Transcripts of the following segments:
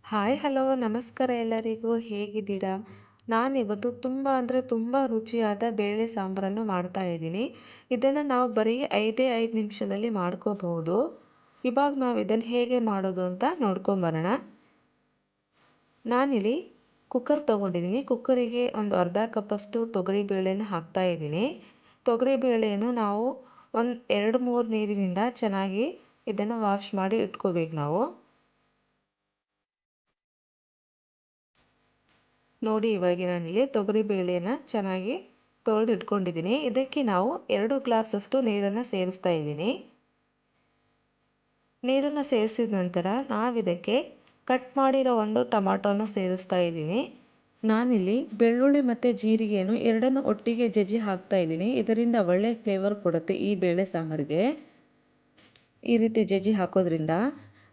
Hi hello ನಮಸ್ಕಾರ ಎಲ್ಲರಿಗೂ ಹೇಗಿದ್ದೀರಾ? ನಾನಿವತ್ತು ತುಂಬ ರುಚಿಯಾದ ಬೇಳೆ ಸಾಂಬಾರನ್ನು ಮಾಡ್ತಾ ಇದ್ದೀನಿ. ಇದನ್ನು ನಾವು ಬರೀ 5 ನಿಮಿಷದಲ್ಲಿ ಮಾಡ್ಕೋಬಹುದು. ಇವಾಗ ನಾವು ಇದನ್ನು ಹೇಗೆ ಮಾಡೋದು ಅಂತ ನೋಡ್ಕೊಂಬರೋಣ. ನಾನಿಲ್ಲಿ ಕುಕ್ಕರ್ ತೊಗೊಂಡಿದ್ದೀನಿ. ಕುಕ್ಕರಿಗೆ ಒಂದು ಅರ್ಧ ಕಪ್ಪಷ್ಟು ತೊಗರಿಬೇಳೆನ ಹಾಕ್ತಾ ಇದ್ದೀನಿ. ತೊಗರಿಬೇಳೆಯನ್ನು ನಾವು ಒಂದು 2-3 ನೀರಿನಿಂದ ಚೆನ್ನಾಗಿ ಇದನ್ನು ವಾಶ್ ಮಾಡಿ ಇಟ್ಕೋಬೇಕು ನಾವು. ನೋಡಿ ಇವಾಗ ನಾನಿಲ್ಲಿ ತೊಗರಿ ಬೇಳೆನ ಚೆನ್ನಾಗಿ ತೊಳೆದು ಇಟ್ಕೊಂಡಿದ್ದೀನಿ. ಇದಕ್ಕೆ ನಾವು 2 ಗ್ಲಾಸಷ್ಟು ನೀರನ್ನು ಸೇರಿಸ್ತಾ ಇದ್ದೀನಿ. ನೀರನ್ನು ಸೇರಿಸಿದ ನಂತರ ನಾವಿದಕ್ಕೆ ಕಟ್ ಮಾಡಿರೋ ಒಂದು ಟೊಮಾಟೋನ ಸೇರಿಸ್ತಾ ಇದ್ದೀನಿ. ನಾನಿಲ್ಲಿ ಬೆಳ್ಳುಳ್ಳಿ ಮತ್ತು ಜೀರಿಗೆಯನ್ನು ಎರಡನ್ನು ಒಟ್ಟಿಗೆ ಜಜ್ಜಿ ಹಾಕ್ತಾ ಇದ್ದೀನಿ. ಇದರಿಂದ ಒಳ್ಳೆ ಫ್ಲೇವರ್ ಕೊಡುತ್ತೆ ಈ ಬೇಳೆ ಸಾಂಬಾರಿಗೆ. ಈ ರೀತಿ ಜಜ್ಜಿ ಹಾಕೋದ್ರಿಂದ.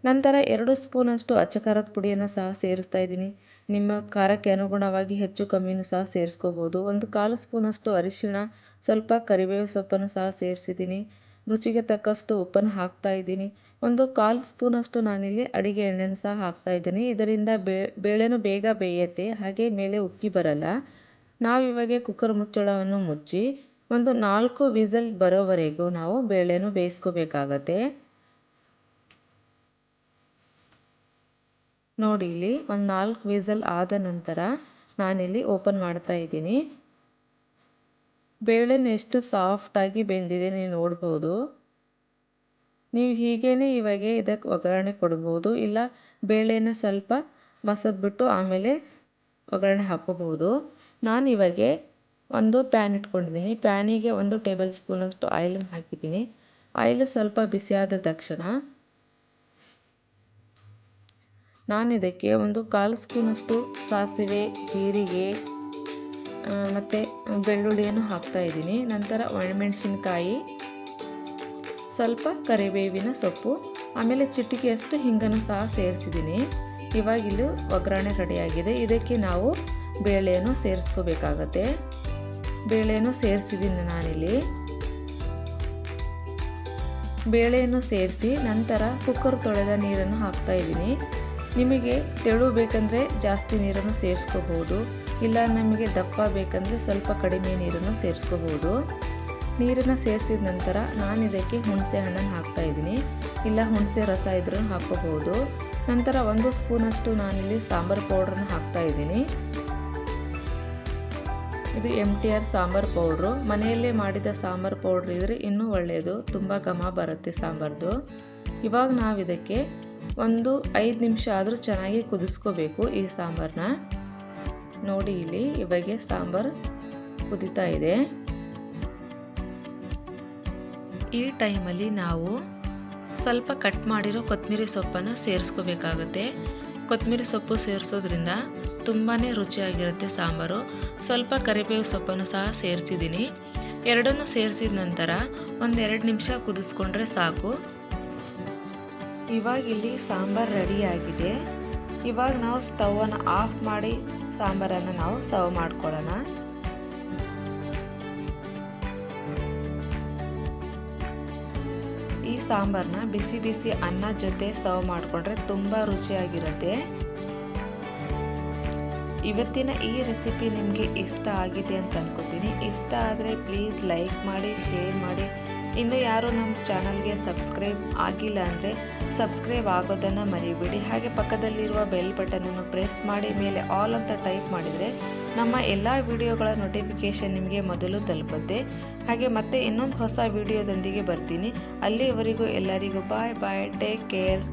ನಂತರ 2 ಸ್ಪೂನಷ್ಟು ಅಚ್ಚ ಖಾರದ ಪುಡಿಯನ್ನು ಸಹ ಸೇರಿಸ್ತಾ ಇದ್ದೀನಿ. ನಿಮ್ಮ ಖಾರಕ್ಕೆ ಅನುಗುಣವಾಗಿ ಹೆಚ್ಚು ಕಮ್ಮಿನೂ ಸಹ ಸೇರಿಸ್ಕೋಬೋದು. 1/4 ಸ್ಪೂನಷ್ಟು ಅರಿಶಿಣ, ಸ್ವಲ್ಪ ಕರಿಬೇವು ಸೊಪ್ಪನ್ನು ಸಹ ಸೇರಿಸಿದ್ದೀನಿ. ರುಚಿಗೆ ತಕ್ಕಷ್ಟು ಉಪ್ಪನ್ನು ಹಾಕ್ತಾ ಇದ್ದೀನಿ. 1/4 ಸ್ಪೂನಷ್ಟು ನಾನಿಲ್ಲಿ ಅಡಿಗೆ ಎಣ್ಣೆಯನ್ನು ಸಹ ಹಾಕ್ತಾ ಇದ್ದೀನಿ. ಇದರಿಂದ ಬೇಳೆನೂ ಬೇಗ ಬೇಯುತ್ತೆ, ಹಾಗೆ ಮೇಲೆ ಉಕ್ಕಿ ಬರಲ್ಲ. ನಾವಿವಾಗ ಕುಕ್ಕರ್ ಮುಚ್ಚಳವನ್ನು ಮುಚ್ಚಿ ಒಂದು 4 ವಿಸಲ್ ಬರೋವರೆಗೂ ನಾವು ಬೇಳೆನೂ ಬೇಯಿಸ್ಕೋಬೇಕಾಗತ್ತೆ. ನೋಡಿ ಇಲ್ಲಿ ಒಂದು 4 ವಿಸಲ್ ಆದ ನಂತರ ನಾನಿಲ್ಲಿ ಓಪನ್ ಮಾಡ್ತಾ ಇದ್ದೀನಿ. ಬೇಳೆನೂ ಎಷ್ಟು ಸಾಫ್ಟಾಗಿ ಬೆಂದಿದೆ ನೀವು ನೋಡ್ಬೋದು. ನೀವು ಹೀಗೇ ಇವಾಗ ಇದಕ್ಕೆ ಒಗ್ಗರಣೆ ಕೊಡ್ಬೋದು, ಇಲ್ಲ ಬೇಳೆನ ಸ್ವಲ್ಪ ಮಸದ್ಬಿಟ್ಟು ಆಮೇಲೆ ಒಗ್ಗರಣೆ ಹಾಕೋಬೋದು. ನಾನು ಇವಾಗ ಒಂದು ಪ್ಯಾನ್ ಇಟ್ಕೊಂಡಿದ್ದೀನಿ. ಪ್ಯಾನಿಗೆ 1 ಟೇಬಲ್ ಸ್ಪೂನಷ್ಟು ಆಯಿಲನ್ನು ಹಾಕಿದ್ದೀನಿ. ಆಯಿಲು ಸ್ವಲ್ಪ ಬಿಸಿಯಾದ ತಕ್ಷಣ ನಾನಿದಕ್ಕೆ 1/4 ಸ್ಪೂನಷ್ಟು ಸಾಸಿವೆ, ಜೀರಿಗೆ ಮತ್ತು ಬೆಳ್ಳುಳ್ಳಿಯನ್ನು ಹಾಕ್ತಾ ಇದ್ದೀನಿ. ನಂತರ ಒಣಮೆಣಸಿನ್ಕಾಯಿ, ಸ್ವಲ್ಪ ಕರಿಬೇವಿನ ಸೊಪ್ಪು, ಆಮೇಲೆ ಚಿಟಿಕೆಯಷ್ಟು ಹಿಂಗನ್ನು ಸಹ ಸೇರಿಸಿದ್ದೀನಿ. ಇವಾಗ ಇಲ್ಲಿ ಒಗ್ಗರಣೆ ರೆಡಿಯಾಗಿದೆ. ಇದಕ್ಕೆ ನಾವು ಬೇಳೆಯನ್ನು ಸೇರಿಸ್ಕೋಬೇಕಾಗತ್ತೆ. ಬೇಳೆಯನ್ನು ಸೇರಿಸಿದ್ದೀನಿ ನಾನಿಲ್ಲಿ. ಬೇಳೆಯನ್ನು ಸೇರಿಸಿ ನಂತರ ಕುಕ್ಕರ್ ತೊಳೆದ ನೀರನ್ನು ಹಾಕ್ತಾ ಇದ್ದೀನಿ. ನಿಮಗೆ ತೆಳು ಬೇಕಂದರೆ ಜಾಸ್ತಿ ನೀರನ್ನು ಸೇರಿಸ್ಕೋಬೋದು, ಇಲ್ಲ ನಮಗೆ ದಪ್ಪ ಬೇಕಂದರೆ ಸ್ವಲ್ಪ ಕಡಿಮೆ ನೀರನ್ನು ಸೇರಿಸ್ಕೋಬೋದು. ನೀರನ್ನು ಸೇರಿಸಿದ ನಂತರ ನಾನು ಇದಕ್ಕೆ ಹುಣಸೆ ಹಣ್ಣನ್ನು ಹಾಕ್ತಾ ಇದ್ದೀನಿ, ಇಲ್ಲ ಹುಣಸೆ ರಸ ಇದ್ರೂ ಹಾಕೋಬೋದು. ನಂತರ 1 ಸ್ಪೂನಷ್ಟು ನಾನಿಲ್ಲಿ ಸಾಂಬಾರು ಪೌಡ್ರನ್ನ ಹಾಕ್ತಾ ಇದ್ದೀನಿ. ಇದು MTR ಸಾಂಬಾರು ಪೌಡ್ರು. ಮನೆಯಲ್ಲೇ ಮಾಡಿದ ಸಾಂಬಾರು ಪೌಡ್ರ್ ಇದ್ದರೆ ಇನ್ನೂ ಒಳ್ಳೆಯದು, ತುಂಬ ಘಮ ಬರುತ್ತೆ ಸಾಂಬಾರ್ದು. ಇವಾಗ ನಾವು ಇದಕ್ಕೆ ಒಂದು 5 ನಿಮಿಷ ಆದರೂ ಚೆನ್ನಾಗಿ ಕುದಿಸ್ಕೋಬೇಕು ಈ ಸಾಂಬಾರನ್ನ. ನೋಡಿ ಇಲ್ಲಿ ಇವಾಗ ಸಾಂಬಾರು ಕುದೀತಾ ಇದೆ. ಈ ಟೈಮಲ್ಲಿ ನಾವು ಸ್ವಲ್ಪ ಕಟ್ ಮಾಡಿರೋ ಕೊತ್ತಂಬರಿ ಸೊಪ್ಪನ್ನು ಸೇರಿಸ್ಕೋಬೇಕಾಗುತ್ತೆ. ಕೊತ್ತಂಬರಿ ಸೊಪ್ಪು ಸೇರಿಸೋದ್ರಿಂದ ತುಂಬಾ ರುಚಿಯಾಗಿರುತ್ತೆ ಸಾಂಬಾರು. ಸ್ವಲ್ಪ ಕರಿಬೇವು ಸೊಪ್ಪನ್ನು ಸಹ ಸೇರಿಸಿದ್ದೀನಿ. ಎರಡನ್ನೂ ಸೇರಿಸಿದ ನಂತರ 1-2 ನಿಮಿಷ ಕುದಿಸ್ಕೊಂಡ್ರೆ ಸಾಕು. ಇವಾಗ ಇಲ್ಲಿ ಸಾಂಬಾರು ರೆಡಿಯಾಗಿದೆ. ಇವಾಗ ನಾವು ಸ್ಟವನ್ನು ಆಫ್ ಮಾಡಿ ಸಾಂಬಾರನ್ನು ನಾವು ಸರ್ವ್ ಮಾಡ್ಕೊಳ್ಳೋಣ. ಈ ಸಾಂಬಾರನ್ನ ಬಿಸಿ ಬಿಸಿ ಅನ್ನದ ಜೊತೆ ಸರ್ವ್ ಮಾಡಿಕೊಂಡ್ರೆ ತುಂಬ ರುಚಿಯಾಗಿರುತ್ತೆ. ಇವತ್ತಿನ ಈ ರೆಸಿಪಿ ನಿಮಗೆ ಇಷ್ಟ ಆಗಿದೆ ಅಂತ ಅನ್ಕೋತೀನಿ. ಇಷ್ಟ ಆದರೆ ಪ್ಲೀಸ್ ಲೈಕ್ ಮಾಡಿ, ಶೇರ್ ಮಾಡಿ. ಇನ್ನು ಯಾರು ನಮ್ಮ ಚಾನಲ್ಗೆ ಸಬ್ಸ್ಕ್ರೈಬ್ ಆಗಿಲ್ಲ ಅಂದರೆ ಸಬ್ಸ್ಕ್ರೈಬ್ ಆಗೋದನ್ನು ಮರಿಬೇಡಿ. ಹಾಗೆ ಪಕ್ಕದಲ್ಲಿರುವ ಬೆಲ್ ಬಟನನ್ನು ಪ್ರೆಸ್ ಮಾಡಿ ಮೇಲೆ ಆಲ್ ಅಂತ ಟೈಪ್ ಮಾಡಿದರೆ ನಮ್ಮ ಎಲ್ಲ ವಿಡಿಯೋಗಳ ನೋಟಿಫಿಕೇಷನ್ ನಿಮಗೆ ಮೊದಲು ತಲುಪುತ್ತೆ. ಹಾಗೆ ಮತ್ತೆ ಇನ್ನೊಂದು ಹೊಸ ವಿಡಿಯೋದೊಂದಿಗೆ ಬರ್ತೀನಿ. ಅಲ್ಲಿವರೆಗೂ ಎಲ್ಲರಿಗೂ ಬಾಯ್ ಬಾಯ್, ಟೇಕ್ ಕೇರ್.